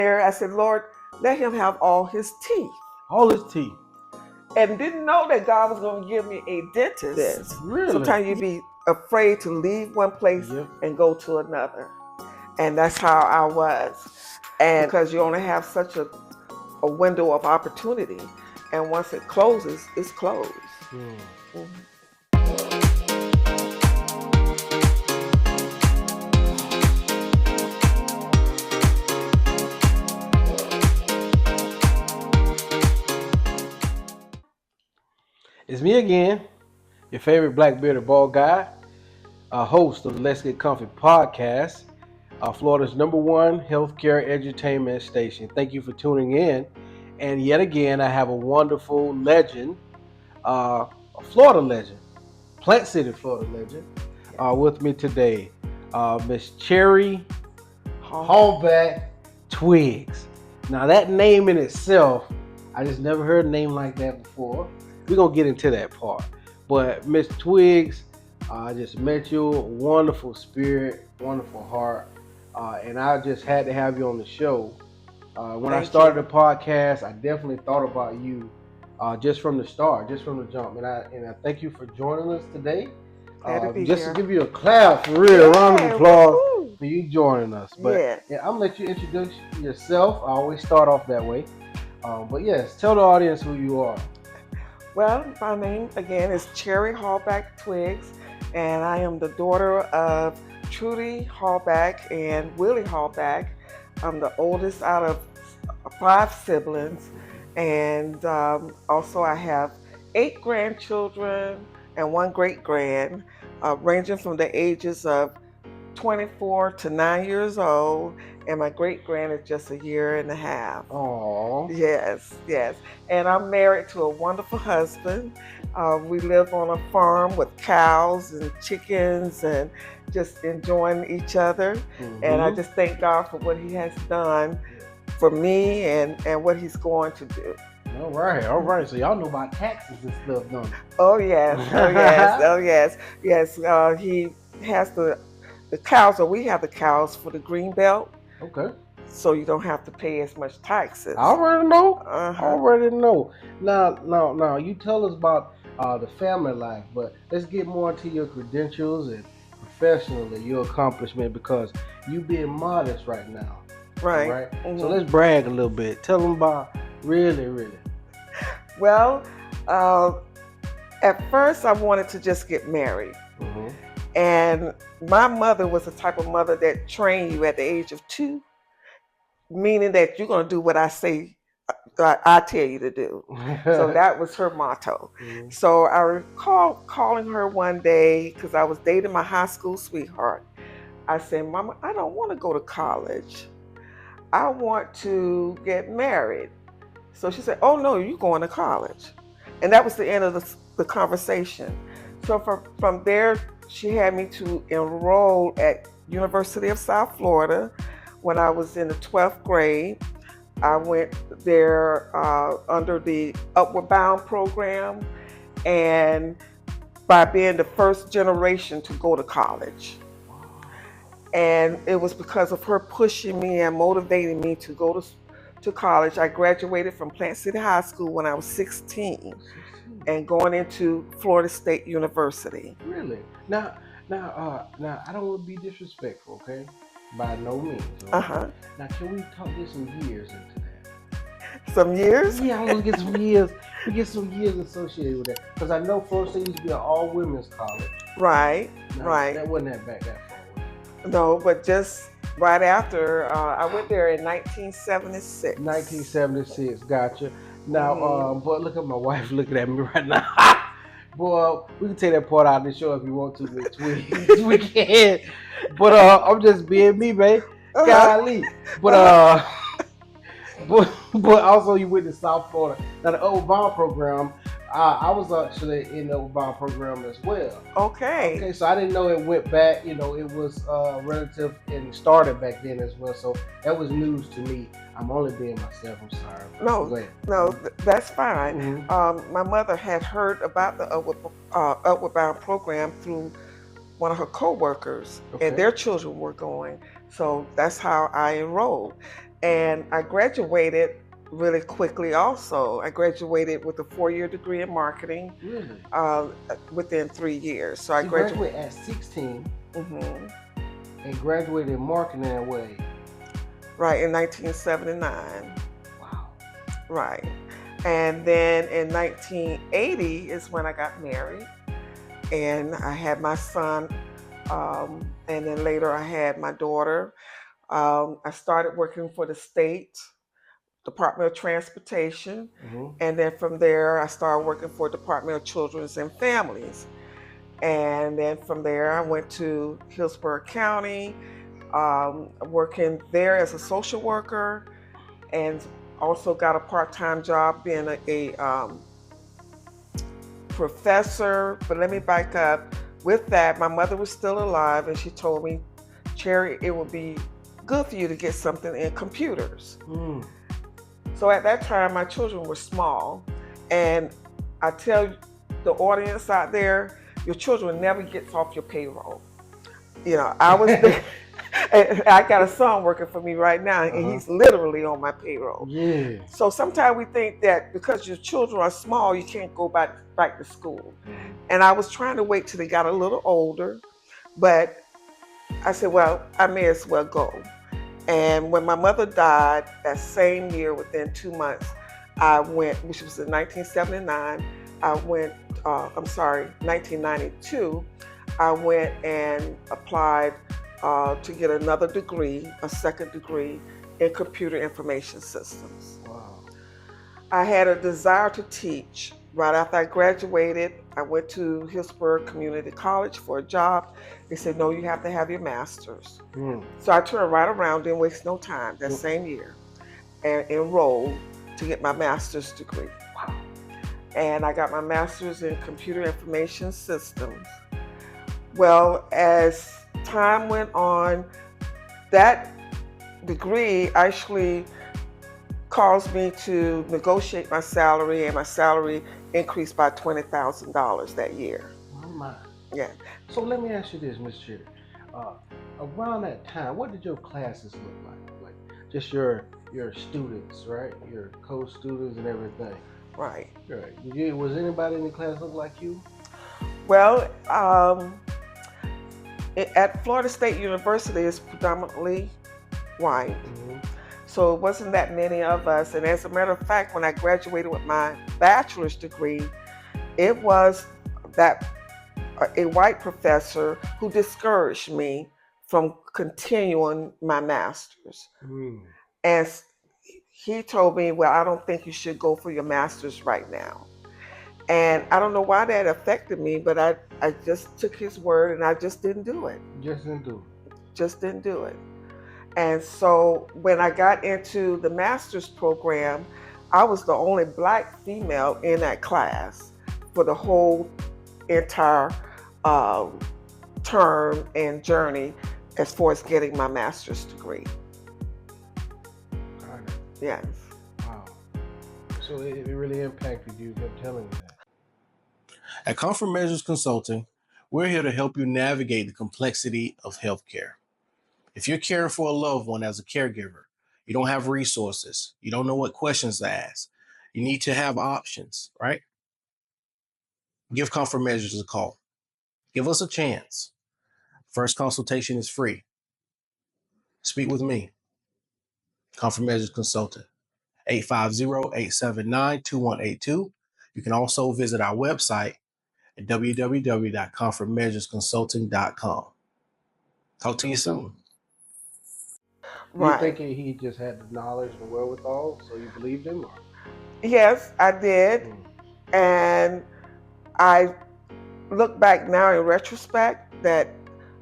I said, Lord, let him have all his teeth. All his teeth. And didn't know that God was going to give me a dentist. Really? Sometimes you'd be afraid to leave one place and go to another. And that's how I was. And because you only have such a window of opportunity, and once it closes, it's closed. Mm-hmm. It's me again, your favorite black bearded bald guy, host of the Let's Get Comfy podcast, Florida's #1 healthcare edutainment station. Thank you for tuning in. And yet again, I have a wonderful legend, a Florida legend, Plant City, Florida legend, with me today, Miss Cherry Hallback-Twiggs. Now that name in itself, I just never heard a name like that before. We're going to get into that part. But Miss Twiggs, I just met you, wonderful spirit, wonderful heart. And I just had to have you on the show. When I started the podcast, I definitely thought about you just from the start, just from the jump. And I thank you for joining us today. Just to give you a clap, for real, round of applause for you joining us. But I'm going to let you introduce yourself. I always start off that way. But yes, tell the audience who you are. Well, my name, again, is Cherry Hallback-Twiggs, and I am the daughter of Trudy Hallback and Willie Hallback. I'm the oldest out of 5 siblings, and also I have 8 grandchildren and 1 great-grand, ranging from the ages of 24 to 9 years old, and my great-grand is just 1.5 years. Aww. Yes. And I'm married to a wonderful husband. We live on a farm with cows and chickens and just enjoying each other. Mm-hmm. And I just thank God for what he has done for me and what he's going to do. All right. So y'all know about taxes and stuff, don't you? Oh, yes. Yes. He has the cows, or we have the cows for the green belt. Okay. So you don't have to pay as much taxes. I already know. Now, you tell us about the family life, but let's get more into your credentials and professionally your accomplishment, because you being modest right now. Right. Mm-hmm. So let's brag a little bit. Tell them about really. Well, at first I wanted to just get married. Mm-hmm. And my mother was the type of mother that trained you at the age of 2, meaning that you're going to do what I say, I tell you to do. So that was her motto. Mm-hmm. So I recall calling her one day because I was dating my high school sweetheart. I said, Mama, I don't want to go to college. I want to get married. So she said, oh no, you're going to college. And that was the end of the conversation. So from there, she had me to enroll at University of South Florida when I was in the 12th grade. I went there under the Upward Bound program, and by being the first generation to go to college. And it was because of her pushing me and motivating me to go to college. I graduated from Plant City High School when I was 16 and going into Florida State University. Really? Now, I don't want to be disrespectful, okay? By no means. Okay? Now, can we get some years into that? Some years? Yeah, I want to get some years. We get some years associated with that, because I know Florida State used to be an all-women's college. Right. That wasn't that far away. No, but just right after, I went there in 1976. 1976, gotcha. Now, but look at my wife looking at me right now. Boy, we can take that part out of the show if you want to, Miss Twiggs. We can. But I'm just being me, babe. Golly. But also you went to South Florida. Now the Upward Bound program, I was actually in the Upward Bound program as well. Okay, so I didn't know it went back. It was relative and started back then as well. So that was news to me. I'm only being myself. I'm sorry. No, that's fine. Mm-hmm. My mother had heard about the Upward Bound program through one of her co-workers, and their children were going. So that's how I enrolled. And I graduated really quickly also. I graduated with a 4-year degree in marketing Really? within 3 years. So I You graduated. graduated at 16 Hmm. and graduated in marketing that way. Right, in 1979. Wow. Right. And then in 1980 is when I got married. And I had my son. And then later I had my daughter. I started working for the state Department of Transportation. Mm-hmm. And then from there, I started working for Department of Children's and Families. And then from there, I went to Hillsborough County, working there as a social worker, and also got a part-time job being a professor. But let me back up. With that, my mother was still alive, and she told me, Cherry, it would be good for you to get something in computers. Mm. So at that time, my children were small, and I tell the audience out there, your children never gets off your payroll. You know, I was there. I got a son working for me right now, and he's literally on my payroll. Yeah. So sometimes we think that because your children are small, you can't go back to school. Mm-hmm. And I was trying to wait till they got a little older, but I said, well, I may as well go. And when my mother died that same year, within 2 months, I went, which was in 1979, I went, 1992, I went and applied to get another degree, a second degree in computer information systems. Wow. I had a desire to teach. Right after I graduated, I went to Hillsborough Community College for a job. They said, no, you have to have your master's. Mm. So I turned right around, didn't waste no time that same year, and enrolled to get my master's degree. Wow. And I got my master's in computer information systems. Well, as time went on, that degree actually caused me to negotiate my salary, and my salary increased by $20,000 that year. Oh my. Yeah. So let me ask you this, Miss Cherry. Around that time, what did your classes look like? Like just your students, right? Your co-students and everything. Right. Right. Was anybody in the class look like you? Well, at Florida State University, it's predominantly white. Mm-hmm. So it wasn't that many of us. And as a matter of fact, when I graduated with my bachelor's degree, it was that a white professor who discouraged me from continuing my master's. Mm. And he told me, well, I don't think you should go for your master's right now. And I don't know why that affected me, but I just took his word and I just didn't do it. Just didn't do it. Just didn't do it. And so when I got into the master's program, I was the only Black female in that class for the whole entire term and journey as far as getting my master's degree. Got it. Yes. Wow. So it really impacted you, them telling you that. At Comfort Measures Consulting, we're here to help you navigate the complexity of healthcare. If you're caring for a loved one as a caregiver, you don't have resources, you don't know what questions to ask, you need to have options, right? Give Comfort Measures a call. Give us a chance. First consultation is free. Speak with me, Comfort Measures Consultant, 850-879-2182. You can also visit our website at www.comfortmeasuresconsulting.com. Talk to you soon. You Right. thinking he just had the knowledge and wherewithal, so you believed him? Or? Yes, I did. And I look back now in retrospect that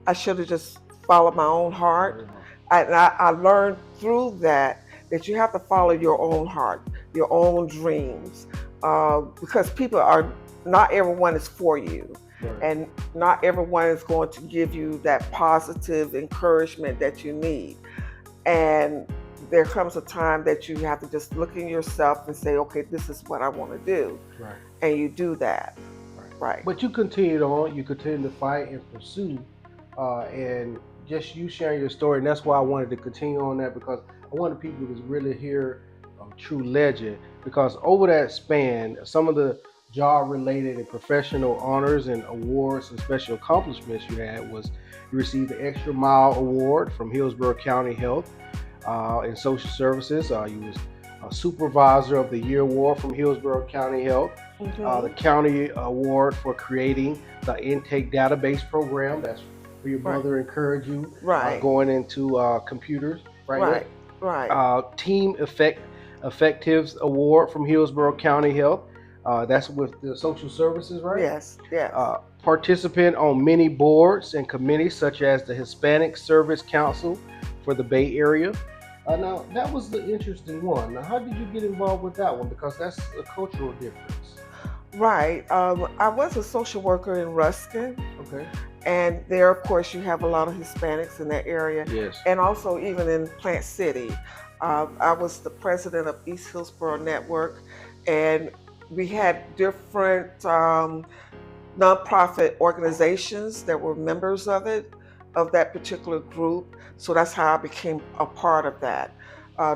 I should have just followed my own heart. I learned through that you have to follow your own heart, your own dreams, because not everyone is for you. Right. And not everyone is going to give you that positive encouragement that you need. And there comes a time that you have to just look in yourself and say, okay, this is what I want to do. Right. And you do that. Right. But you continued on, you continued to fight and pursue, and just you sharing your story. And that's why I wanted to continue on that, because I wanted people to really hear a true legend, because over that span, some of the job-related and professional honors and awards and special accomplishments you had was you received the Extra Mile Award from Hillsborough County Health and Social Services. You was a Supervisor of the Year Award from Hillsborough County Health. The county award for creating the intake database program. That's where your mother encouraged you going into computers, right? Team Effectives Award from Hillsborough County Health. That's with the social services, right? Yes. Participant on many boards and committees such as the Hispanic Service Council for the Bay Area. Now, that was the interesting one. Now, how did you get involved with that one? Because that's a cultural difference. Right. I was a social worker in Ruskin. Okay. And there, of course, you have a lot of Hispanics in that area. Yes. And also even in Plant City. I was the president of East Hillsborough Network, and we had different nonprofit organizations that were members of it, of that particular group. So that's how I became a part of that.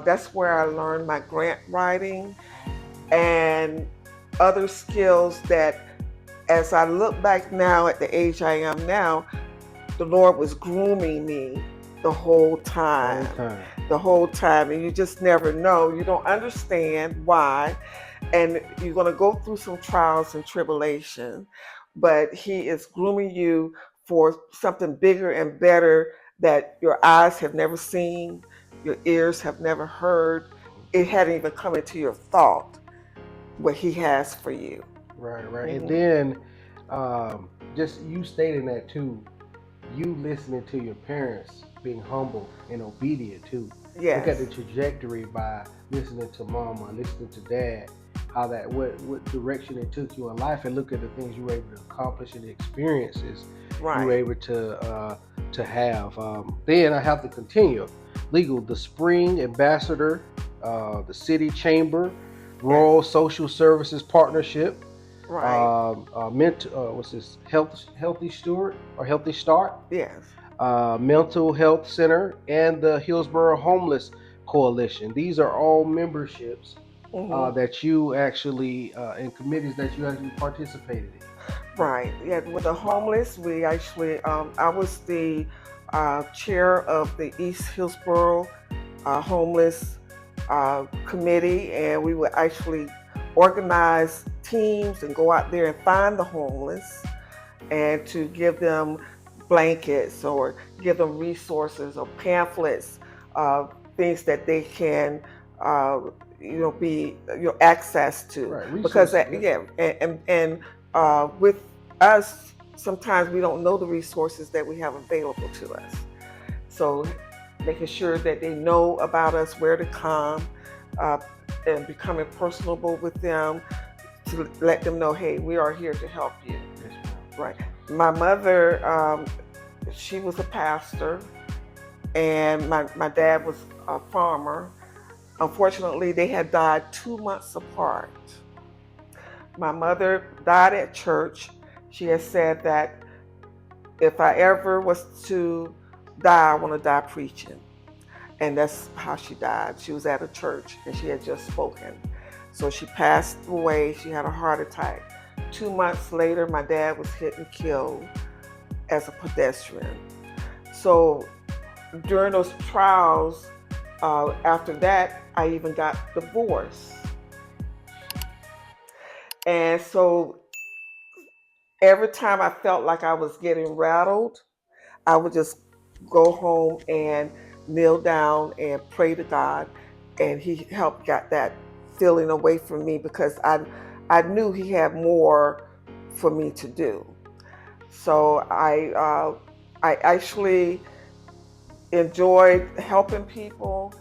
That's where I learned my grant writing and other skills that, as I look back now at the age I am now, the Lord was grooming me the whole time. And you just never know. You don't understand why. And you're going to go through some trials and tribulation, but He is grooming you for something bigger and better that your eyes have never seen, your ears have never heard. It hadn't even come into your thought what He has for you. Right. And then just you stating that too, you listening to your parents being humble and obedient too. Yes. Look at the trajectory by listening to mama, listening to dad, how that what direction it took you in life, and look at the things you were able to accomplish and the experiences you were able to have. Then I have to continue. Legal, the Spring Ambassador, the City Chamber, Rural Social Services Partnership, what's this? Healthy Steward or Healthy Start? Yes. Mental Health Center, and the Hillsborough Homeless Coalition. These are all memberships that you actually, and committees that you actually participated in. Right. Yeah. With the homeless, we actually, I was the chair of the East Hillsborough Homeless Committee, and we would actually organize teams and go out there and find the homeless and to give them blankets or give them resources or pamphlets, things that they can be access to. Because with us, sometimes we don't know the resources that we have available to us. So making sure that they know about us, where to come, and becoming personable with them to let them know, hey, we are here to help you. Right. My mother, she was a pastor, and my dad was a farmer. Unfortunately, they had died 2 months apart. My mother died at church. She had said that if I ever was to die, I want to die preaching. And that's how she died. She was at a church and she had just spoken. So she passed away. She had a heart attack. 2 months later, my dad was hit and killed as a pedestrian. So during those trials, after that, I even got divorced. And so every time I felt like I was getting rattled, I would just go home and kneel down and pray to God. And He helped get that feeling away from me, because I knew He had more for me to do. So I actually enjoyed helping people.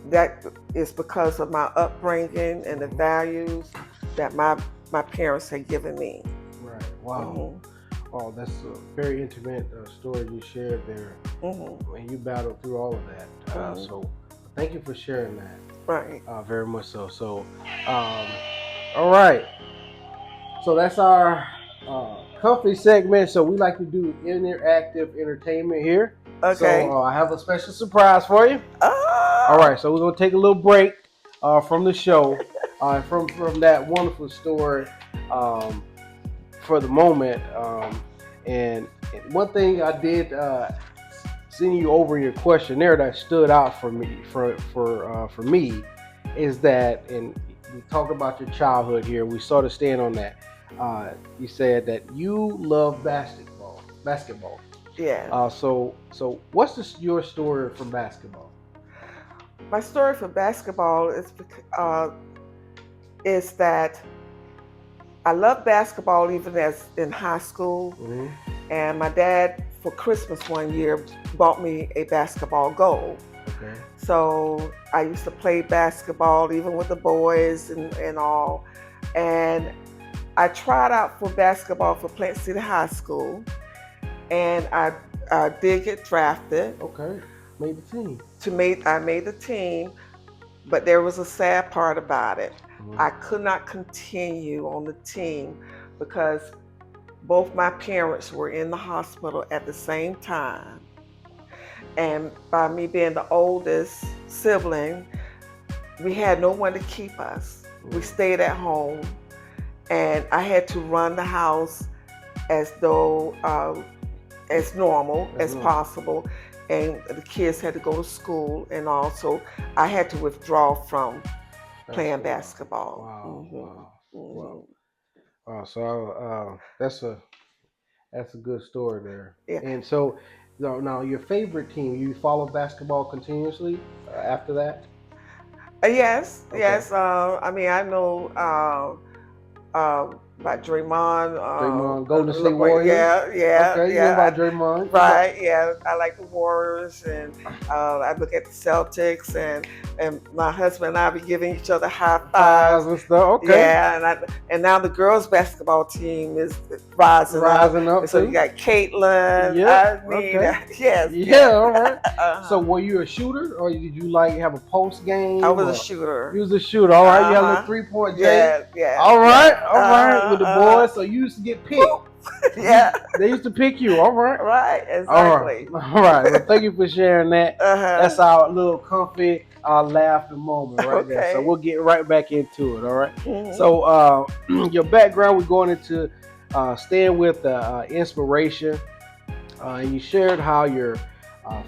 That is because of my upbringing and the values that my parents had given me. Right. Wow. Oh, that's a very intimate story you shared there. And you battled through all of that. So thank you for sharing that. Right. Very much so. So, all right. So that's our comfy segment. So we like to do interactive entertainment here. Okay. So I have a special surprise for you. All right, so we're gonna take a little break from the show, from that wonderful story, um, for the moment. And one thing I did, seeing you over your questionnaire, that stood out for me, for me, is that, and we talked about your childhood here. We sort of stand on that. You said that you love basketball. Basketball. Yeah. So what's your story from basketball? My story for basketball is that I love basketball even as in high school. Mm-hmm. And my dad, for Christmas one year, bought me a basketball goal. Okay. So I used to play basketball even with the boys and all. And I tried out for basketball for Plant City High School. And I did get drafted. Okay. Made the team. I made the team, but there was a sad part about it. Mm-hmm. I could not continue on the team because both my parents were in the hospital at the same time. And by me being the oldest sibling, we had no one to keep us. We stayed at home, and I had to run the house as though as normal as possible. And the kids had to go to school, and also I had to withdraw from playing basketball. Wow, Mm-hmm. wow, Mm-hmm. wow. So that's a good story there. Yeah. And so now your favorite team, you follow basketball continuously after that? Yes, Okay. yes. I mean, I know about Draymond. Draymond, Golden State Warriors. Yeah. Okay, you know about Draymond, Right. Yeah, I like the Warriors, and I look at the Celtics, and my husband and I be giving each other high fives and stuff. Okay. Yeah, and now the girls basketball team is rising up. So you got Caitlin. Yeah. I mean, Okay. yes. Yeah. All right. Uh-huh. So were you a shooter, or did you like have a post game? I was a shooter. You was a shooter. All right. You had a little 3-point J. Yeah. All right. All right. With the boys, so you used to get picked. Yeah. They used to pick you. All right. Right. Exactly. All right. Well, thank you for sharing that. Uh-huh. That's our little comfy laughter moment right there. So Okay. we'll get right back into it. All right. Mhm. So your background, we're going into staying with inspiration. And you shared how your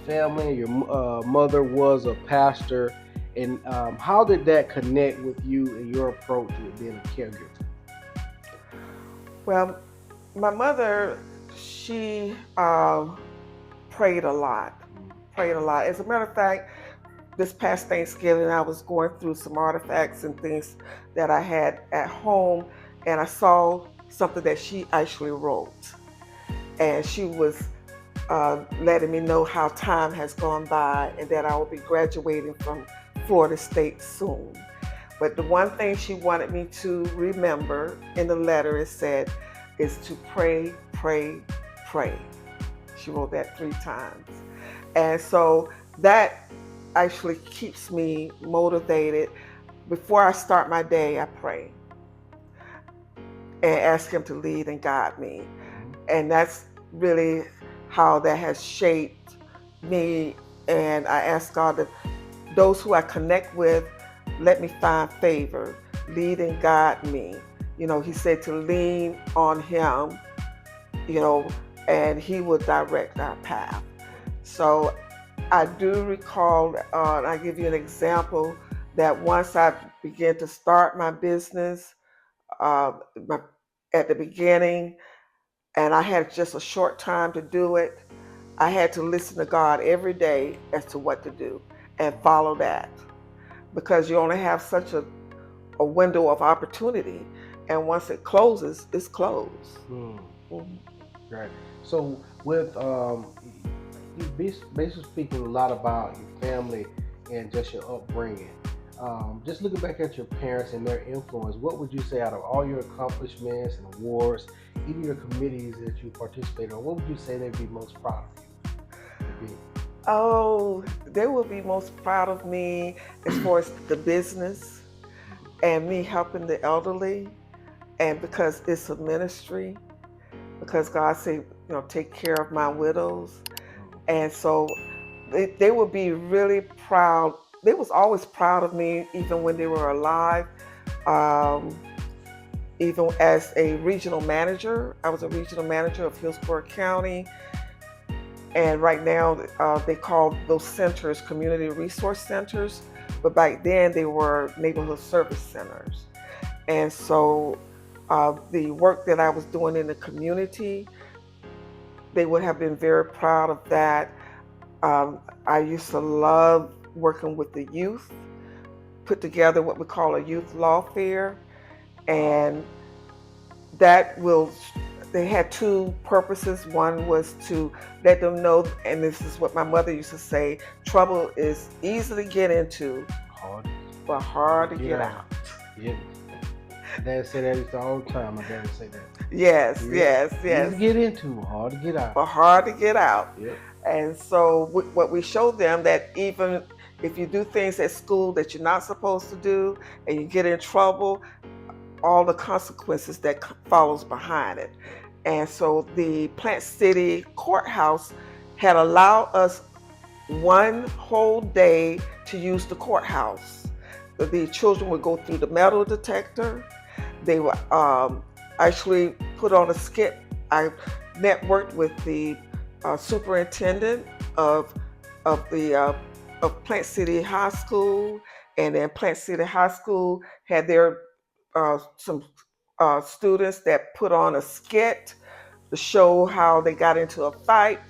family, your mother was a pastor, and how did that connect with you and your approach with being a caregiver? Well, my mother, she prayed a lot. As a matter of fact, this past Thanksgiving, I was going through some artifacts and things that I had at home, and I saw something that she actually wrote. And she was letting me know how time has gone by and that I will be graduating from Florida State soon. But the one thing she wanted me to remember in the letter, it said, is to pray, pray, pray. She wrote that 3 times. And so that actually keeps me motivated. Before I start my day, I pray and ask him to lead and guide me. And that's really how that has shaped me. And I ask God that those who I connect with, let me find favor, lead and guide me. You know, he said to lean on him, you know, and he will direct our path. So I do recall, and I give you an example, that once I began to start my business, at the beginning, and I had just a short time to do it, I had to listen to God every day as to what to do and follow that, because you only have such a window of opportunity, and once it closes, it's closed. Mm-hmm. Right. So with you basically speaking a lot about your family and just your upbringing. Just looking back at your parents and their influence, what would you say out of all your accomplishments and awards, even your committees that you participate in, what would you say they'd be most proud of you? Oh, they will be most proud of me as far as the business and me helping the elderly, and because it's a ministry, because God said, you know, take care of my widows. And so they will be really proud they was always proud of me, even when they were alive. Um, Even as a regional manager, I was a regional manager of Hillsborough County. And right now, they call those centers community resource centers. But back then, they were neighborhood service centers. And so the work that I was doing in the community, they would have been very proud of that. I used to love working with the youth, put together what we call a youth law fair. And that will, they had two purposes. One was to let them know, and this is what my mother used to say, trouble is easy to get into, Hard, but hard to get out. Yeah. My dad say that all the time. My dad would say that. Yes, yes, Easy yes. to get into, hard to get out. But hard to get out. Yeah. And so what we showed them, that even if you do things at school that you're not supposed to do and you get in trouble, all the consequences that follows behind it. And so the Plant City courthouse had allowed us one whole day to use the courthouse. The children would go through the metal detector. They were actually put on a skit. I networked with the superintendent of Plant City High School, and then Plant City High School had their some students that put on a skit to show how they got into a fight.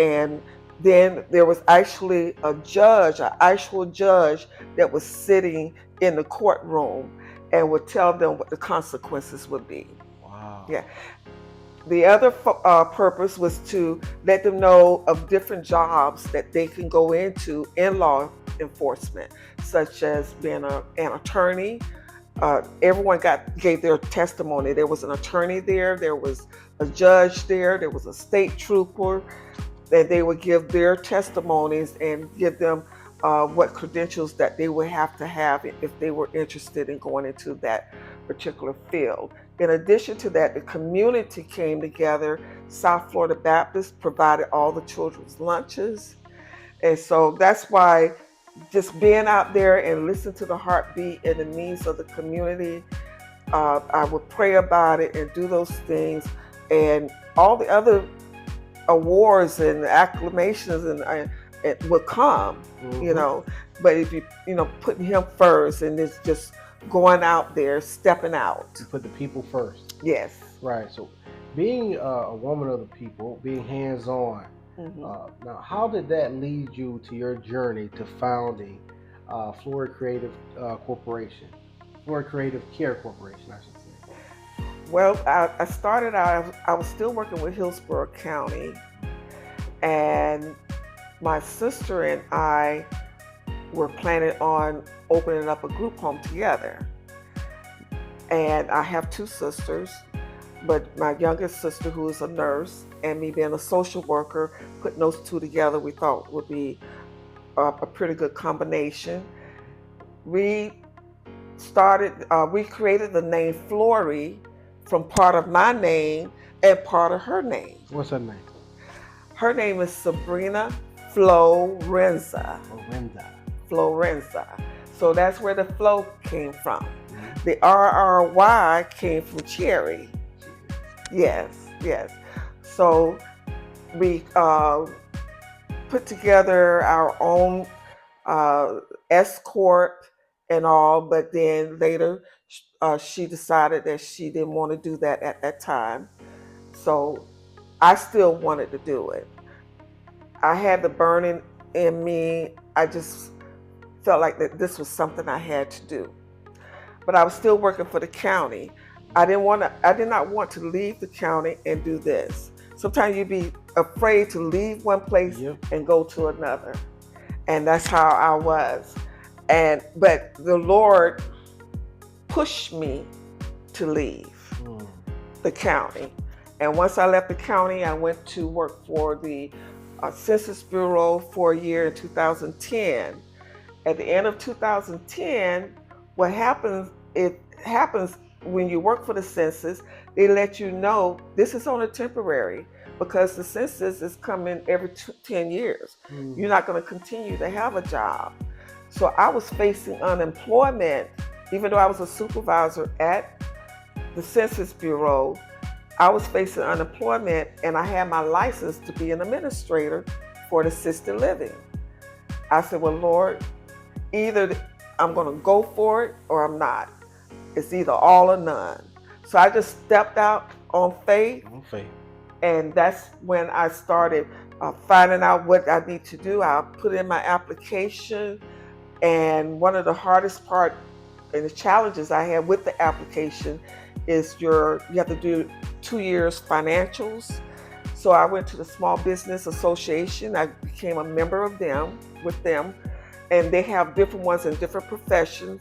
And then there was actually a judge, an actual judge, that was sitting in the courtroom and would tell them what the consequences would be. Wow. Yeah. The other purpose was to let them know of different jobs that they can go into in law enforcement, such as being an attorney. Everyone gave their testimony. There was an attorney there was a judge there was a state trooper, that they would give their testimonies and give them what credentials that they would have to have if they were interested in going into that particular field. In addition to that, the community came together. South Florida Baptist provided all the children's lunches. And so that's why just being out there and listening to the heartbeat and the needs of the community, I would pray about it and do those things. And all the other awards and acclamations and it would come, But if you putting him first and it's just going out there, stepping out. You put the people first. Yes. Right. So being a woman of the people, being hands-on, now how did that lead you to your journey to founding Florry Creative Corporation? Florry Creative Care Corporation, I should say. Well, I started out, I was still working with Hillsborough County, and my sister and I were planning on opening up a group home together. And I have two sisters, but my youngest sister, who is a nurse, and me being a social worker, putting those two together, we thought would be a pretty good combination. We created the name Florry from part of my name and part of her name. What's her name? Her name is Sabrina Florenza. Florenza. So that's where the flow came from. The RRY came from Cherry. Yes. So we put together our own S Corp and all, but then later she decided that she didn't want to do that at that time. So I still wanted to do it. I had the burning in me. I just felt like that this was something I had to do. But I was still working for the county. I did not want to leave the county and do this. Sometimes you'd be afraid to leave one place and go to another. And that's how I was. But the Lord pushed me to leave the county. And once I left the county, I went to work for the Census Bureau for a year in 2010. At the end of 2010, what happens, it happens when you work for the census, they let you know this is on a temporary, because the census is coming every 10 years. You're not going to continue to have a job. So I was facing unemployment, even though I was a supervisor at the Census Bureau. I was facing unemployment, and I had my license to be an administrator for an assisted living. I said, well, Lord, either I'm going to go for it or I'm not. It's either all or none. So I just stepped out on faith. And that's when I started finding out what I need to do. I put in my application. And one of the hardest part and the challenges I had with the application is you have to do 2 years financials. So I went to the Small Business Association. I became a member of them, with them, and they have different ones in different professions.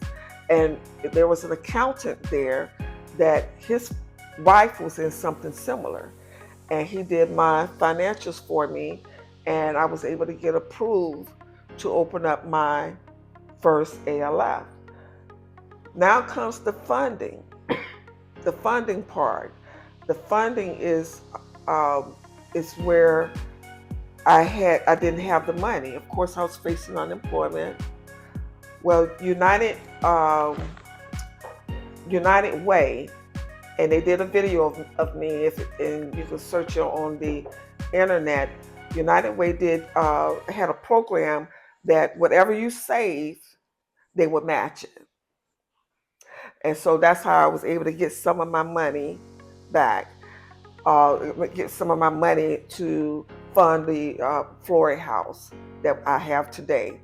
And there was an accountant there that his wife was in something similar, and he did my financials for me, and I was able to get approved to open up my first ALF. Now comes the funding. The funding part. The funding is where I didn't have the money. Of course, I was facing unemployment. Well, United Way, and they did a video of me. And you can search it on the internet. United Way had a program that whatever you save, they would match it. And so that's how I was able to get some of my money back, get some of my money to fund the Florry House that I have today.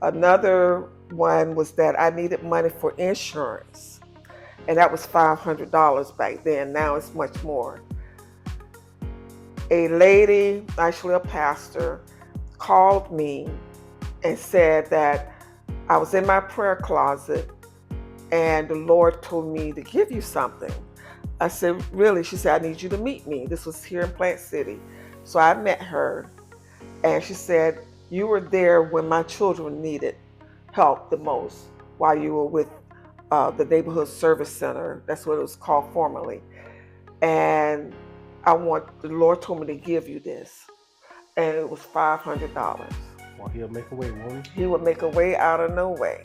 Another one was that I needed money for insurance, and that was $500 back then. Now it's much more. A lady, actually a pastor, called me and said that I was in my prayer closet and the Lord told me to give you something. I said, really? She said, I need you to meet me. This was here in Plant City. So I met her, and she said, you were there when my children needed help the most while you were with the Neighborhood Service Center. That's what it was called formerly. And the Lord told me to give you this. And it was $500. Well, he'll make a way, won't he? He would make a way out of no way.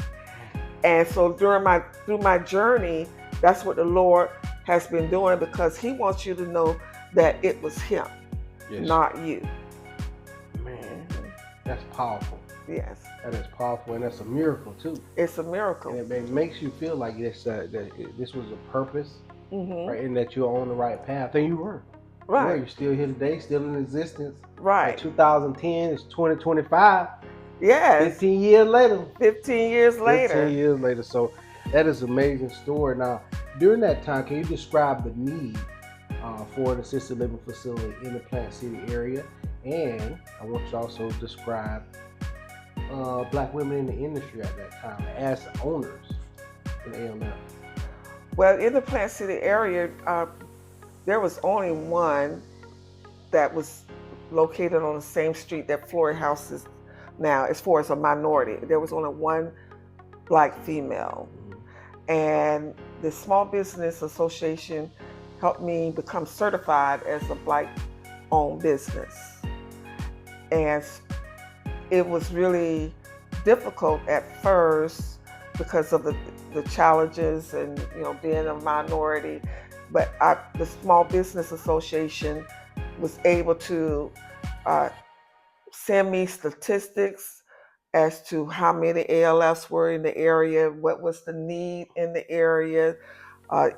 And so through my journey, that's what the Lord has been doing, because he wants you to know that it was him, yes, not you. Man, that's powerful. Yes. That is powerful, and that's a miracle too. It's a miracle. And it makes you feel like this was a purpose, right? And that you're on the right path, and you were. Right. You're still here today, still in existence. Right. Like 2010, it's 2025. Yes. 15 years later. 15 years later. 15 years later. So that is an amazing story. Now, during that time, can you describe the need for an assisted living facility in the Plant City area? And I want you to also describe Black women in the industry at that time as owners in ALF. Well, in the Plant City area, there was only one that was located on the same street that Florry House is now. As far as a minority, there was only one Black female. And the Small Business Association helped me become certified as a Black-owned business. And it was really difficult at first because of the challenges and being a minority. But the Small Business Association was able to send me statistics as to how many ALFs were in the area, what was the need in the area.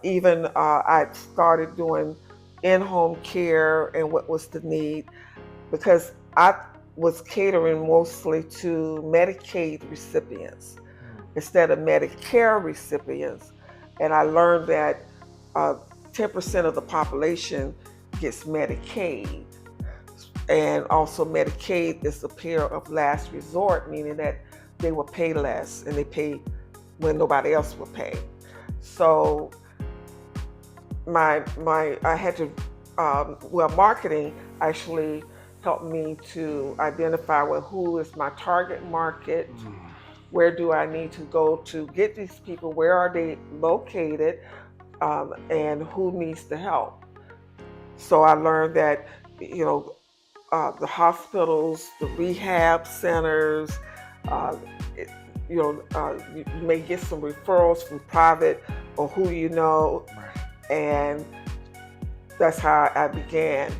Even I started doing in-home care and what was the need, because I was catering mostly to Medicaid recipients instead of Medicare recipients. And I learned that 10% of the population gets Medicaid. And also Medicaid is the payer of last resort, meaning that they will pay less and they pay when nobody else will pay. So I had to, marketing actually helped me to identify, who is my target market? Where do I need to go to get these people? Where are they located? And who needs the help? So I learned that, the hospitals, the rehab centers, you may get some referrals from private or who you know, Right. and that's how I began.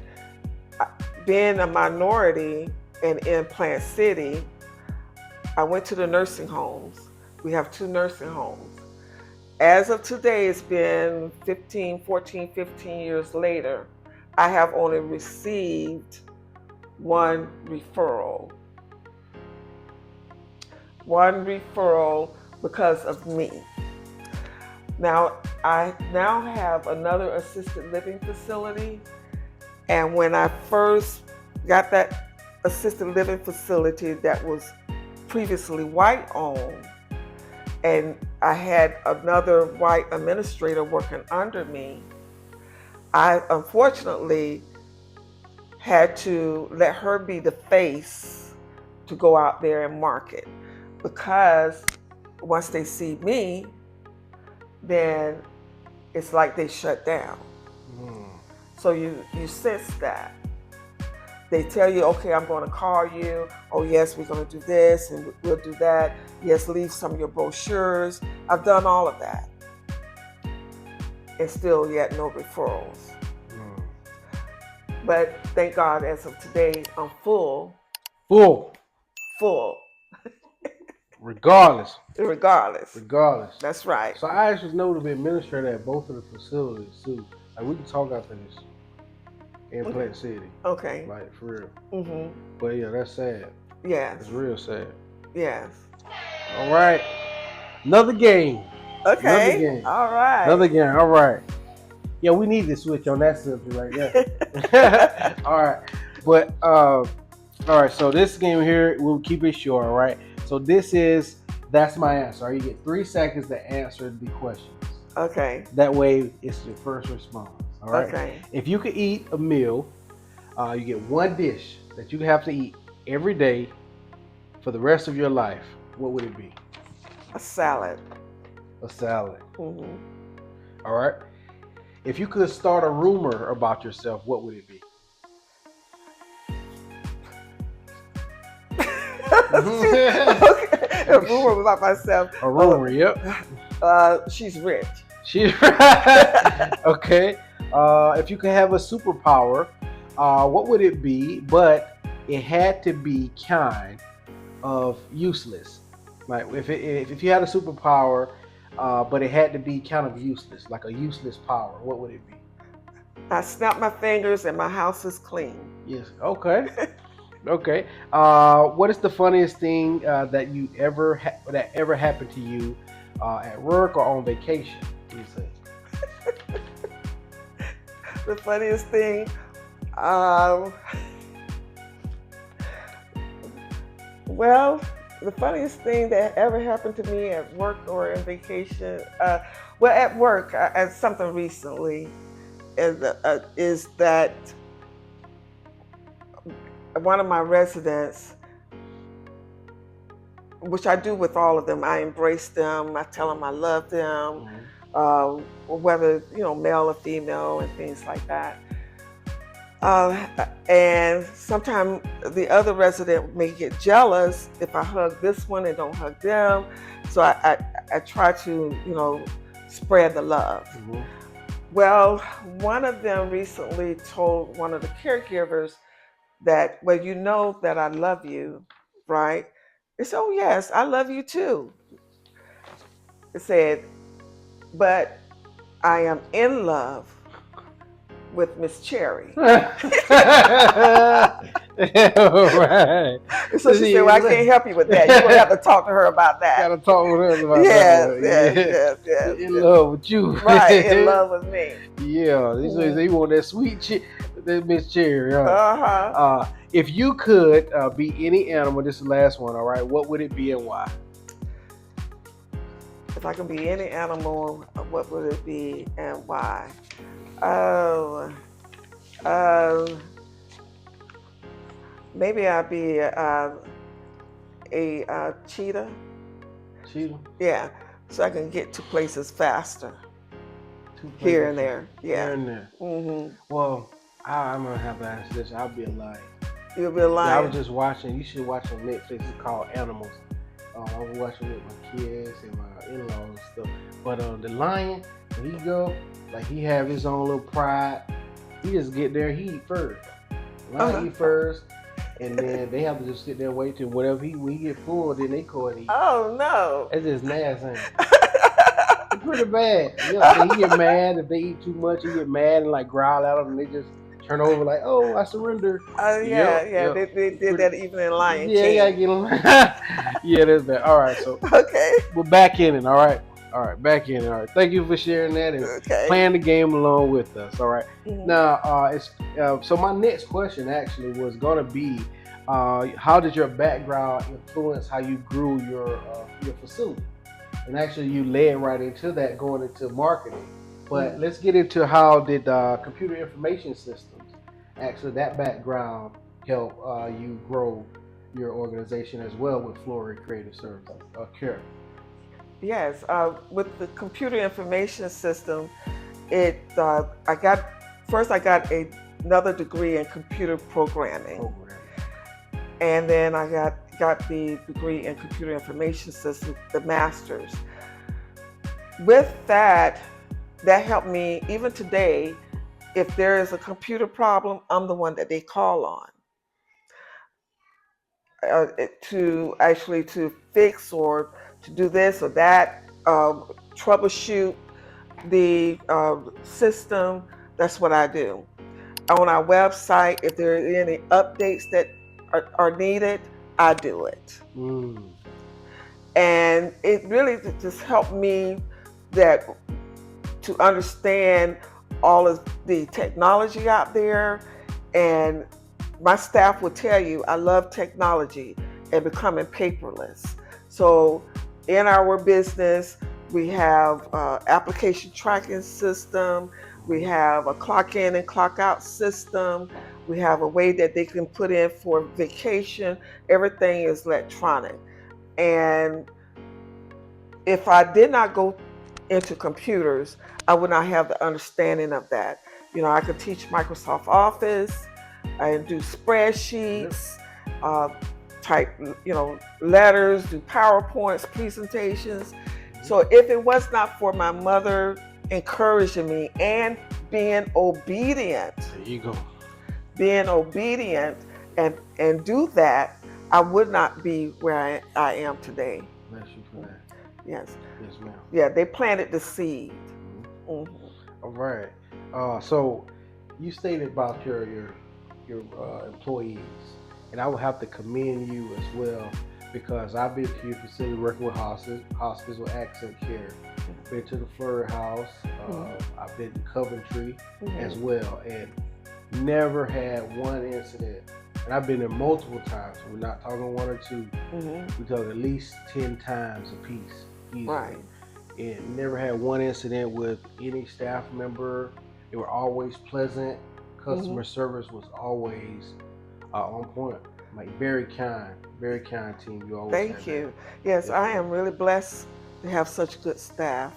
Being a minority and in Plant City, I went to the nursing homes. We have 2 nursing homes. As of today, it's been 15 years later. I have only received one referral. One referral because of me. Now, I now have another assisted living facility. And when I first got that assisted living facility that was previously white owned, and I had another white administrator working under me, I unfortunately had to let her be the face to go out there and market, because once they see me, then it's like they shut down. So you sense that. They tell you, okay, I'm going to call you. Oh yes, we're going to do this and we'll do that. Yes, leave some of your brochures. I've done all of that. And still yet no referrals. But thank God, as of today, I'm full. Regardless. That's right. So I actually know to be administrator at both of the facilities too. Like, we can talk after this in Plant City. Okay. Like, for real. Mm-hmm. But yeah, that's sad. Yes. It's real sad. Yes. All right. Another game. Okay. All right. All right. Yeah, we need to switch on that subject right there. All right. But all right, so this game here, we'll keep it short, all right? So this is That's My Answer. All right, you get 3 seconds to answer the questions. Okay. That way it's your first response. All right. Okay. If you could eat a meal, you get one dish that you have to eat every day for the rest of your life, what would it be? A salad. A salad. Mm-hmm. All right. If you could start a rumor about yourself, what would it be? Okay. A rumor about myself. A rumor, yep. She's rich. Okay. If you could have a superpower, what would it be? But it had to be kind of useless. Like, if you had a superpower, but it had to be kind of useless, like a useless power, what would it be? I snap my fingers and my house is clean. Yes. Okay. Okay. What is the funniest thing that ever happened to you at work or on vacation? What do you say? The funniest thing, well, the funniest thing that ever happened to me at work or in vacation, well, at work, something recently, is that one of my residents, which I do with all of them, I embrace them, I tell them I love them, whether, male or female and things like that. And sometimes the other resident may get jealous if I hug this one and don't hug them. So I try to, spread the love. Mm-hmm. Well, one of them recently told one of the caregivers that, well, you know that I love you, right? It said, oh yes, I love you too. It said, but I am in love with Miss Cherry. Right. So she said, well, I can't help you with that. You're going to have to talk to her about that. Gotta talk with her about that. Yes. In love with you. Right, in love with me. Yeah, they want that sweet chick, that Miss Cherry. Uh-huh. If you could be any animal, this is the last one, all right, what would it be and why? If I can be any animal, what would it be and why? Maybe I'd be a cheetah. Cheetah? Yeah, so I can get to places faster. Here and there. Yeah. Here and there. Mm-hmm. Well, I'm gonna have to answer this. I'll be a lion. You'll be a lion. Yeah, I was just watching. You should watch on Netflix. It's called Animals. I was watching with my kids and my in-laws and stuff. But the lion, when he go, like he have his own little pride. He just get there, he eat first. Lion eat first, and then they have to just sit there and wait till whatever when he get full, then they go and eat. Oh no. It's just nasty. It's pretty bad. Yeah, then he get mad if they eat too much. He get mad and like growl at them, and they just turn over like, "Oh, I surrender." Yeah, Yep, yeah. yep. They did Pretty, that even in Lion yeah, you gotta King. get them. Yeah, that's bad. All right, so Okay. we're back in it. All right, back in it. All right. Thank you for sharing that and Okay. playing the game along with us. All right. Mhm. Now, so my next question actually was gonna be, how did your background influence how you grew your facility? And actually, you led right into that, going into marketing. But let's get into how did computer information systems, actually that background, help you grow your organization as well with Florry Creative Services Care. Yes, with the computer information system, I got another degree in computer programming, and then I got the degree in computer information system, the master's. With that, that helped me even today. If there is a computer problem, I'm the one that they call on to fix or to do this or that, troubleshoot the system. That's what I do. On our website, if there are any updates that are needed, I do it. And it really just helped me to understand all of the technology out there. And my staff will tell you I love technology and becoming paperless. So in our business, we have application tracking system. We have a clock in and clock out system. We have a way that they can put in for vacation. Everything is electronic. And if I did not go into computers, I would not have the understanding of that. You know, I could teach Microsoft Office and do spreadsheets, type, letters, do PowerPoints, presentations. So if it was not for my mother encouraging me and being obedient, there you go, and do that, I would not be where I am today. Bless you for that. Yes. Yes, ma'am. Yeah, they planted the seed. Mm-hmm. All right. So you stated about your employees, and I will have to commend you as well, because I've been to your facility working with hospice with accent care. Been to the Florry House. I've been to Coventry as well, and never had one incident. And I've been there multiple times. We're not talking one or two. We talk at least 10 times a piece. Easily. Right. And never had one incident with any staff member. They were always pleasant. Customer service was always on point. Like very kind team. You always. Thank you. Yes, I am really blessed to have such good staff,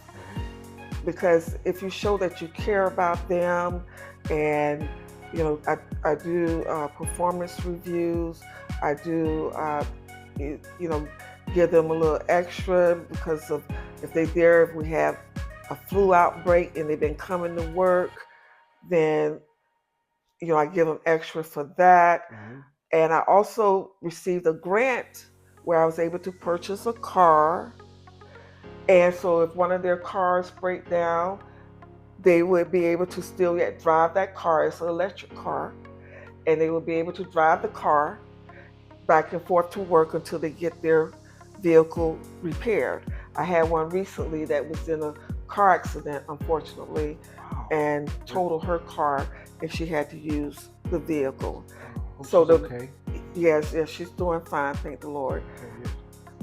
because if you show that you care about them, and I do performance reviews. I do give them a little extra because of if we have a flu outbreak and they've been coming to work, then I give them extra for that. And I also received a grant where I was able to purchase a car. And so if one of their cars break down, they would be able to still yet drive that car. It's an electric car. And they would be able to drive the car back and forth to work until they get their vehicle repaired. I had one recently that was in a car accident, unfortunately, and totaled her car, and she had to use the vehicle. Okay. Yes, she's doing fine, thank the Lord.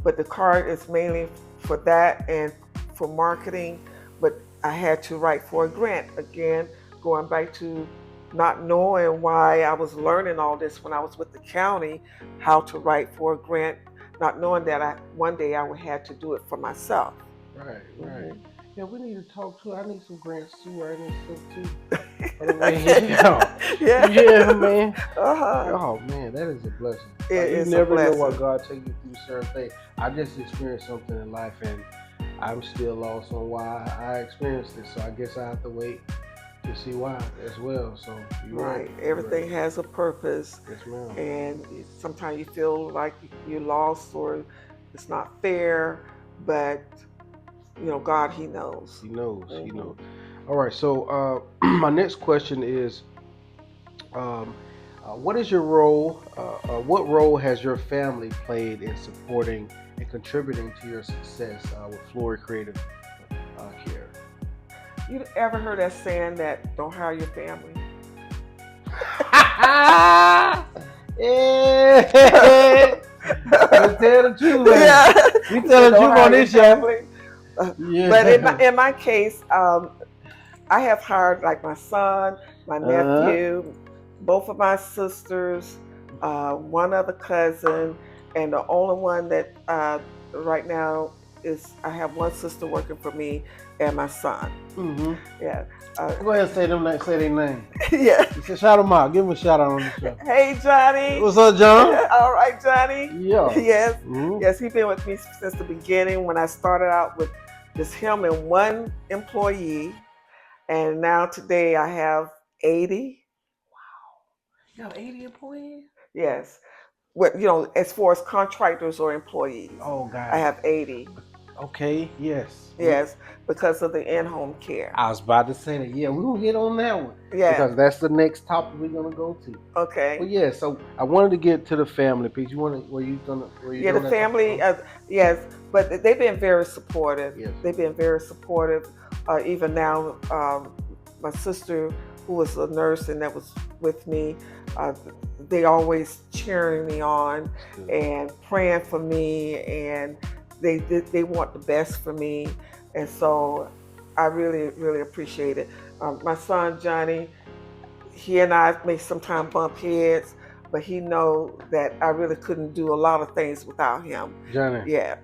But the car is mainly for that and for marketing. But I had to write for a grant. Again, going back to not knowing why I was learning all this when I was with the county, how to write for a grant, not knowing that one day I would have to do it for myself. Right. Yeah, we need to talk too. I need some grants too, right? And stuff too. Yeah, Yeah. yeah, man. Uh-huh. Oh man, that is a blessing. Like, It you is a never know why blessing. God take you through certain things. I just experienced something in life, and I'm still lost on why I experienced it. So I guess I have to wait to see why as well. So you're right. Right. You're right. Everything has a purpose. Yes, ma'am. And sometimes you feel like you're lost or it's not fair, but God, He knows. He knows. He Mhm. knows. All right. So my next question is, um, what is your role? What role has your family played in supporting and contributing to your success with Florry Creative Care? You ever heard that saying that don't hire your family? Yeah. Let's tell the truth, man. Yeah. We tell the Don't truth hire on your this show. family. Yeah. But in my case, I have hired like my son, my nephew, both of my sisters, one other cousin, and the only one that right now is I have one sister working for me and my son. Mm-hmm. Yeah. Go ahead and say them. Say their name. Yeah. Shout them out. Give them a shout out on the show. Hey, Johnny. What's up, John? All right, Johnny. Yeah. Yes. Mm-hmm. Yes, he's been with me since the beginning when I started out with just him and one employee. And now today I have 80. You have 80 employees? Yes. As far as contractors or employees. Oh, God. I have 80. Okay, yes. Yes, because of the in-home care. I was about to say that. Yeah, we're going to get on that one. Yeah. Because that's the next topic we're going to go to. Okay. But yeah, so I wanted to get to the family piece. Yeah, the family, yes, but they've been very supportive. Yes. They've been very supportive. Even now, my sister, who was a nurse and that was with me, they always cheering me on and praying for me, and they want the best for me, and so I really, really appreciate it. My son Johnny, he and I may sometimes bump heads, but he know that I really couldn't do a lot of things without him. Johnny. Yeah.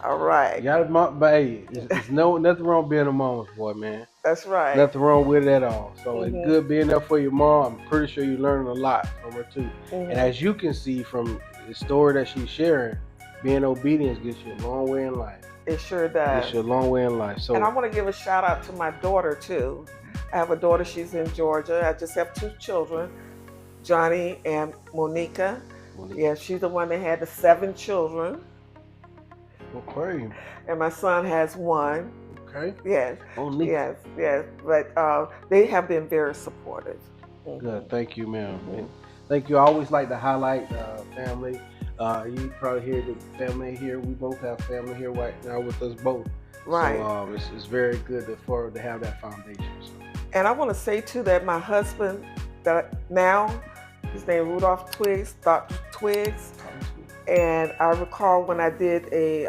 All right. You got but hey, it's nothing wrong with being a mama's boy, man. That's right. Nothing wrong with it at all. So Mhm. it's good being there for your mom. I'm pretty sure you're learning a lot from her too. Mhm. And as you can see from the story that she's sharing, being obedient gets you a long way in life. It sure does. Gets you a long way in life. So, and I want to give a shout out to my daughter too. I have a daughter, she's in Georgia. I just have 2 children, Johnny and Monica. Yeah, she's the one that had the 7 children. Okay. And my son has 1. Okay. Yes. Monica. Yes, yes. But they have been very supportive. Good. Thank you, ma'am. And thank you. I always like to highlight family. You probably hear the family here. We both have family here right now with us both. Right. So it's very good to have that foundation. So. And I want to say too that my husband, his name Rudolph Twiggs, Dr. Twiggs, and I recall when I did a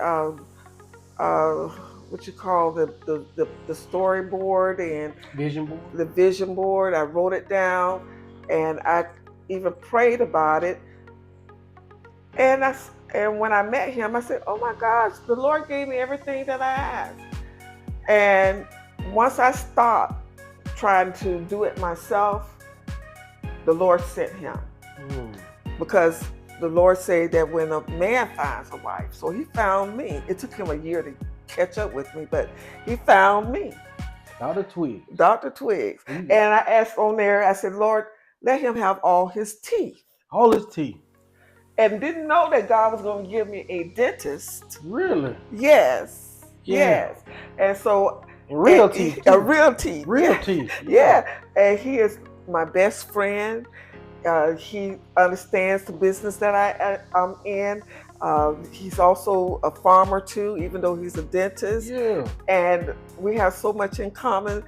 the storyboard and vision board. The vision board. I wrote it down, and I even prayed about it. And when I met him, I said, "Oh my gosh, the Lord gave me everything that I asked." And once I stopped trying to do it myself, the Lord sent him. Because the Lord said that when a man finds a wife, so he found me. It took him a year to catch up with me, but he found me. Dr. Twiggs. Dr. Twiggs. And I asked on there, I said, Lord, let him have all his teeth. All his teeth. And didn't know that God was going to give me a dentist. Really? Yes. Yeah. Yes. And so real teeth. A real teeth. Real yeah. teeth. Yeah. And he is my best friend. He understands the business that I'm in. He's also a farmer too, even though he's a dentist. Yeah. And we have so much in common.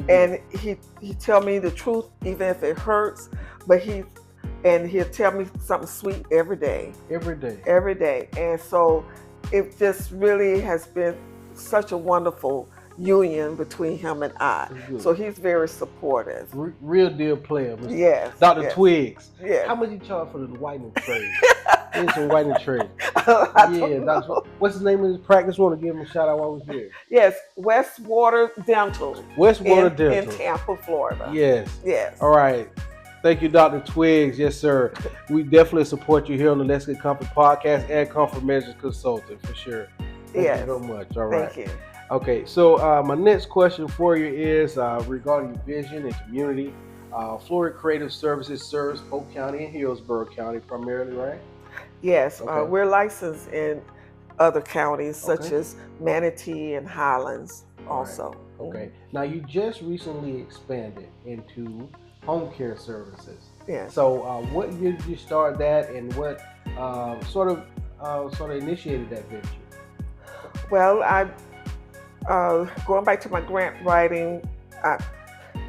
And he tell me the truth, even if it hurts. But he'll tell me something sweet every day. Every day. Every day. And so it just really has been such a wonderful union between him and I. So he's very supportive. Real deal player. Yes. Dr. Twiggs. Yes. How much you charge for the whitening trade? It's some white and trade. I Yeah, don't know. what's the name of his practice? Want to give him a shout out while we're here. Yes, Westwater Dental Westwater in Dental. Tampa, Florida. Yes. Yes. All right. Thank you, Dr. Twiggs. Yes, sir. We definitely support you here on the Let's Get Comfort podcast and Comfort Measures Consultant for sure. Thank you very much. All right. Thank you. Okay, so my next question for you is regarding vision and community. Florry Creative Services serves Polk County and Hillsborough County primarily, right? Yes, Okay. we're licensed in other counties such Okay. as Manatee and Highlands also. Right. Okay. Now you just recently expanded into home care services. Yes. So what year did you start that, and what sort of initiated that venture? Well, I going back to my grant writing, I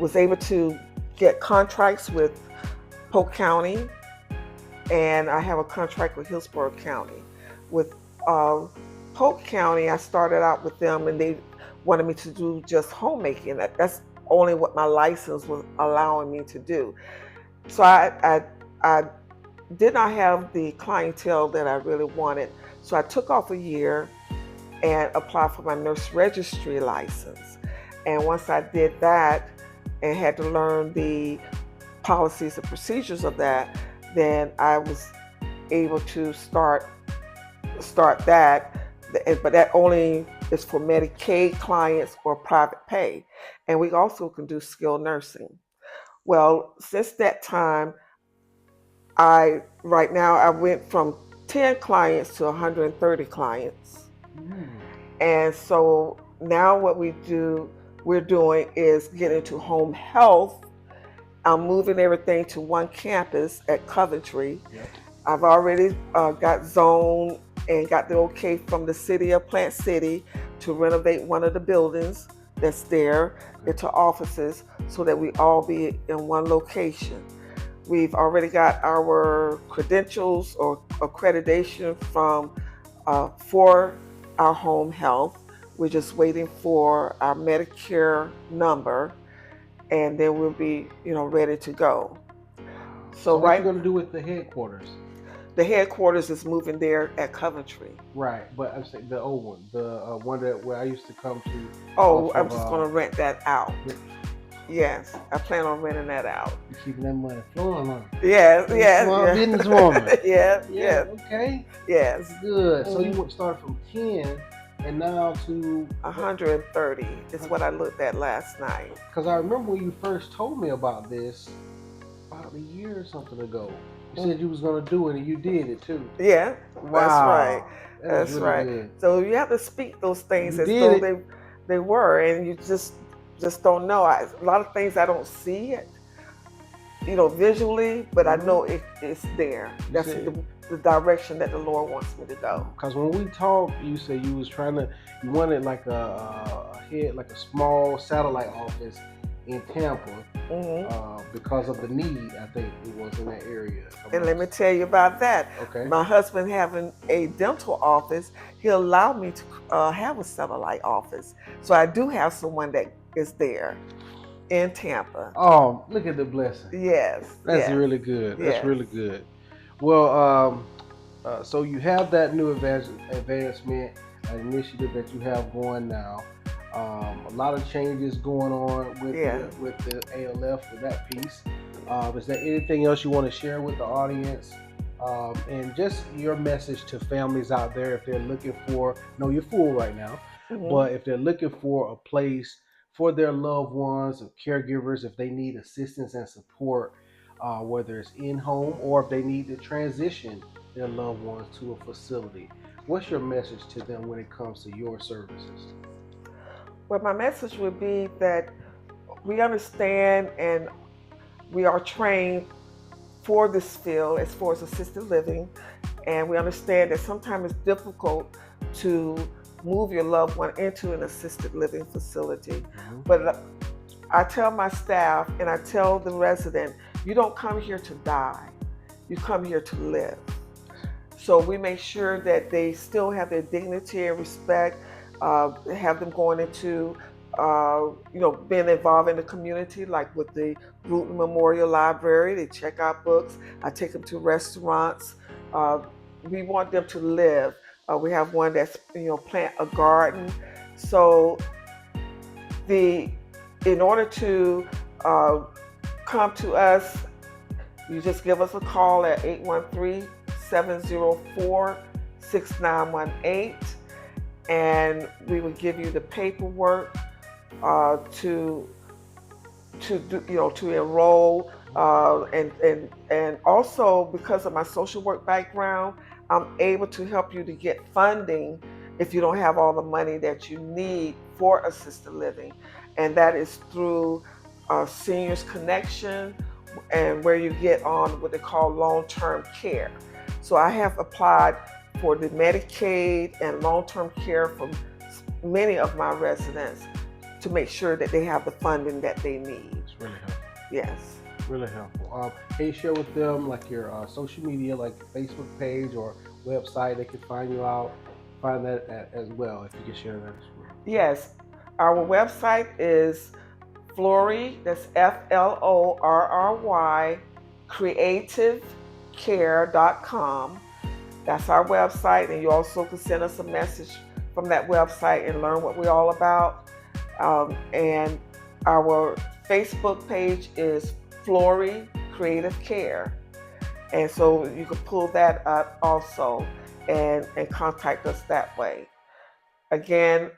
was able to get contracts with Polk County, and I have a contract with Hillsborough County. With Polk County, I started out with them, and they wanted me to do just homemaking. That's only what my license was allowing me to do. So I did not have the clientele that I really wanted. So I took off a year and applied for my Nurse Registry license. And once I did that and had to learn the policies and procedures of that, then I was able to start that. But that only is for Medicaid clients or private pay. And we also can do skilled nursing. Well, since that time, right now I went from 10 clients to 130 clients. And so now what we're doing is getting to home health. I'm moving everything to one campus at Coventry. Yep. I've already got zoned and got the okay from the city of Plant City to renovate one of the buildings that's there into offices so that we all be in one location. We've already got our credentials or accreditation for our home health. We're just waiting for our Medicare number, and then we'll be, ready to go. So what are you going to do with the headquarters? The headquarters is moving there at Coventry. Right, but I'm saying the old one, the one where I used to come to. Oh, I'm just going to rent that out. Yes, I plan on renting that out. You're keeping that money flowing, huh? Yes. Small businesswoman. Yes. Okay. Yes. Good. So you started from 10 and now to 130 is what I looked at last night. Because I remember when you first told me about this about a year or something ago. You said you was going to do it, and you did it too. Yeah. Wow. That's right. That's really right. Good. So you have to speak those things as though they were, and you just don't know. A lot of things I don't see it, visually, but I know it's there. That's the direction that the Lord wants me to go. Because when we talked, you said you wanted like like a small satellite office in Tampa because of the need, I think it was in that area. And let me tell you about that. Okay. My husband having a dental office, he'll allow me to have a satellite office. So I do have someone that is there in Tampa. Oh, look at the blessing. Yes. That's really good. Yes. That's really good. Well, so you have that new advancement initiative that you have going now. A lot of changes going on with the ALF, with that piece. Is there anything else you want to share with the audience? And just your message to families out there if they're looking for, you're full right now, but if they're looking for a place for their loved ones or caregivers, if they need assistance and support, whether it's in-home or if they need to transition their loved ones to a facility, what's your message to them when it comes to your services? Well, my message would be that we understand and we are trained for this field as far as assisted living, and we understand that sometimes it's difficult to move your loved one into an assisted living facility. But I tell my staff and I tell the resident, you don't come here to die, you come here to live. So we make sure that they still have their dignity and respect, have them going into, being involved in the community, like with the Bruton Memorial Library. They check out books. I take them to restaurants. we want them to live. We have one that's, plant a garden. So in order to come to us, you just give us a call at 813-704-6918, and we will give you the paperwork to enroll, and also because of my social work background, I'm able to help you to get funding if you don't have all the money that you need for assisted living, and that is through Seniors Connection, and where you get on what they call long-term care. So I have applied for the Medicaid and long-term care for many of my residents to make sure that they have the funding that they need. It's really helpful. Yes. Really helpful. Can you share with them like your social media, like your Facebook page or website? They can find you out, find that as well, if you can share that as well. Yes. Our website is Florry, that's Florry, creativecare.com. That's our website, and you also can send us a message from that website and learn what we're all about. And our Facebook page is Florry Creative Care, and so you can pull that up also and contact us that way. Again,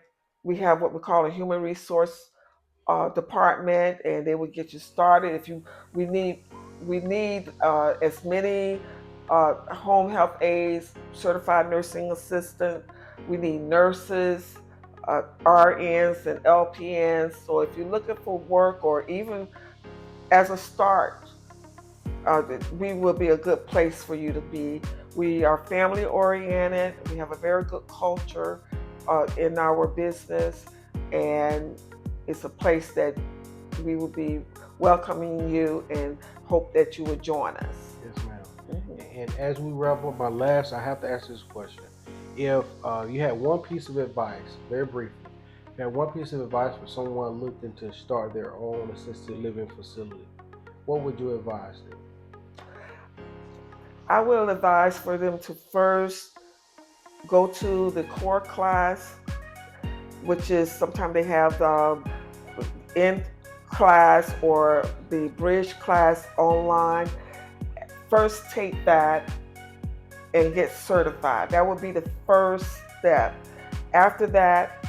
we have what we call a human resource department, and they will get you started. We need as many home health aides, certified nursing assistant. We need nurses, RNs, and LPNs. So if you're looking for work, or even as a start, we will be a good place for you to be. We are family oriented. We have a very good culture in our business, and it's a place that we will be welcoming you and hope that you will join us. Yes, ma'am. Mm-hmm. And as we wrap up, I have to ask this question. If you had one piece of advice, very briefly, if you had one piece of advice for someone looking to start their own assisted living facility, what would you advise them? I will advise for them to first go to the core class, which is sometimes they have in class or the bridge class online. First take that and get certified. That would be the first step. After that,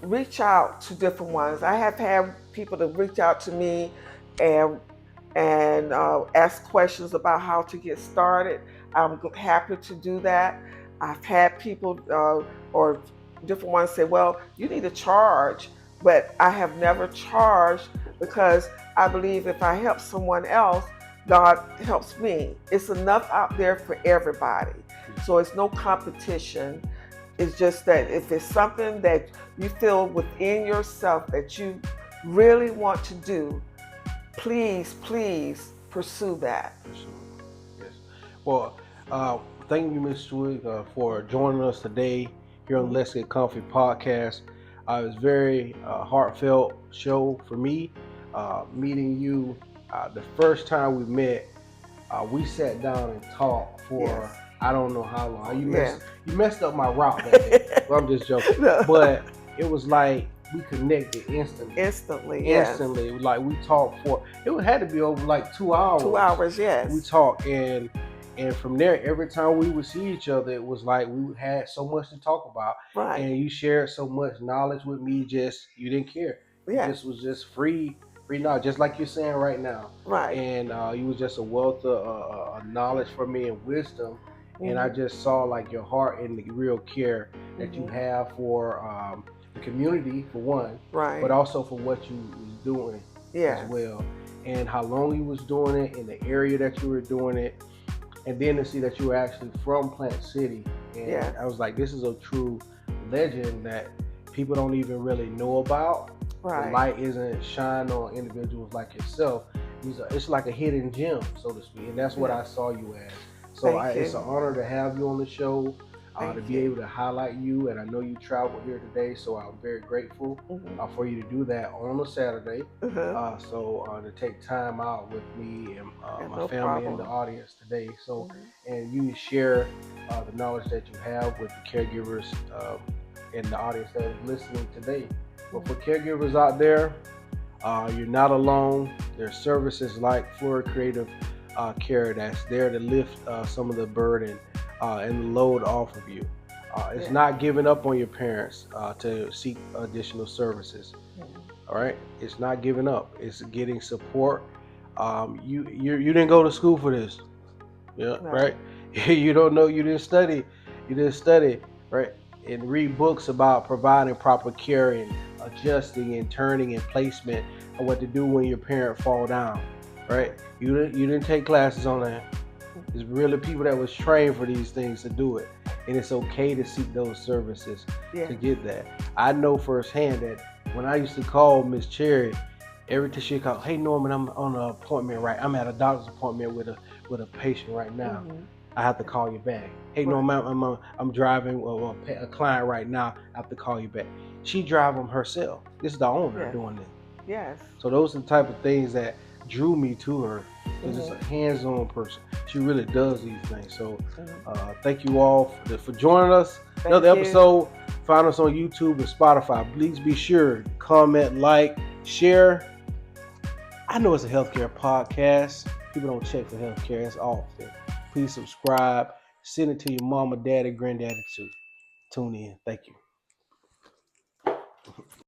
reach out to different ones. I have had people to reach out to me and ask questions about how to get started. I'm happy to do that. I've had people or different ones say, well, you need to charge, but I have never charged because I believe if I help someone else, God helps me. It's enough out there for everybody. So it's no competition. It's just that if it's something that you feel within yourself that you really want to do, please pursue that. Yes. Well, thank you, Ms. Twiggs, for joining us today here on the Let's Get Comfy podcast. It was a very heartfelt show for me. Meeting you, the first time we met, we sat down and talked for I don't know how long. You messed up my route that day. Well, I'm just joking. No. But it was like we connected instantly. Instantly. Like we talked for it had to be over like 2 hours. 2 hours, yes. We talked, and from there, every time we would see each other, it was like we had so much to talk about. Right. And you shared so much knowledge with me. Just you didn't care. Yeah. This was just free knowledge, just like you're saying right now. Right. And you was just a wealth of knowledge for me and wisdom. Mm-hmm. And I just saw like your heart and the real care that you have for the community, for one, right, but also for what you was doing as well, and how long you was doing it, in the area that you were doing it, and then to see that you were actually from Plant City. And I was like, this is a true legend that people don't even really know about. Right. The light isn't shine on individuals like yourself. It's like a hidden gem, so to speak, and that's what I saw you as. So it's an honor to have you on the show. to Thank be you. able to highlight you. And I know you traveled here today, so I'm very grateful for you to do that on a Saturday. So to take time out with me and Yeah, my no family in the problem. audience today. So, and you share the knowledge that you have with the caregivers in the audience that is listening today. But for caregivers out there, you're not alone. There's services like Florry Creative Care that's there to lift some of the burden and the load off of you. It's not giving up on your parents to seek additional services. All right, it's not giving up. It's getting support. You didn't go to school for this. Yeah, right. You don't know. You didn't study. You didn't study, right? And read books about providing proper care and adjusting and turning and placement and what to do when your parent fall down, right? You didn't take classes on that. It's really people that was trained for these things to do it, and it's okay to seek those services to get that. I know firsthand that when I used to call Miss Cherry, every time she called, "Hey Norman, I'm on an appointment right. I'm at a doctor's appointment with a patient right now. I have to call you back. Hey Norman, I'm driving a client right now. I have to call you back." She drive them herself. This is the owner doing this. Yes. So those are the type of things that drew me to her because it's a hands-on person. She really does these things. So thank you all for joining us. Another episode. Find us on YouTube and Spotify. Please be sure to comment, like, share. I know it's a healthcare podcast. People don't check for healthcare as often. Please subscribe. Send it to your mama, daddy, granddaddy too. Tune in. Thank you.